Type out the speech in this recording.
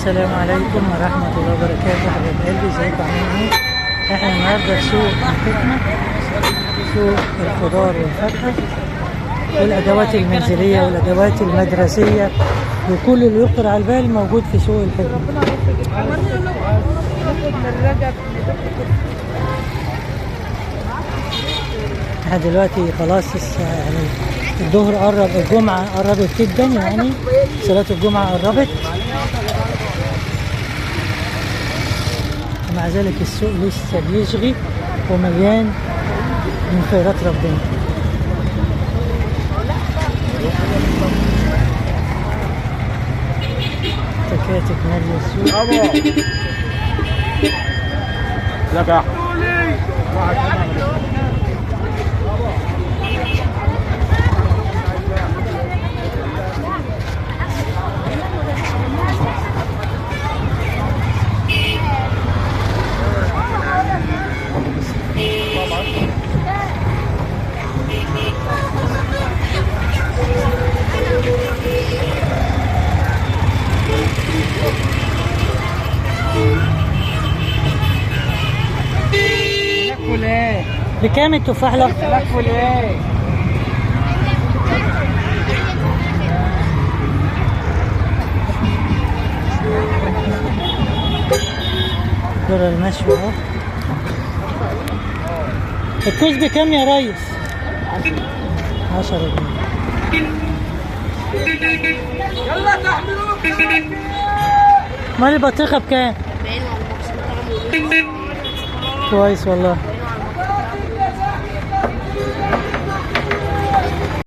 السلام عليكم ورحمة الله وبركاته. حبايب قلبي، ازيكم عاملين ايه؟ احنا النهارده في سوق الحكمة، سوق الخضار والفاكهة والأدوات المنزلية والأدوات المدرسية وكل اللي يخطر على البال موجود في سوق الحكمة. احنا دلوقتي خلاص يعني الظهر قرب، الجمعة قربت جدا، يعني صلاة الجمعة قربت، ومع ذلك السوق لسه بيشغي ومليان من خيرات ربنا. تكاتك مالية السوق. بكام التفاح الاخضر؟ ذرة المشوي اهو. الكوز بكام يا ريس؟ 10 جنيه. يلا تحملوك. امال البطيخة بكام؟ كويس والله.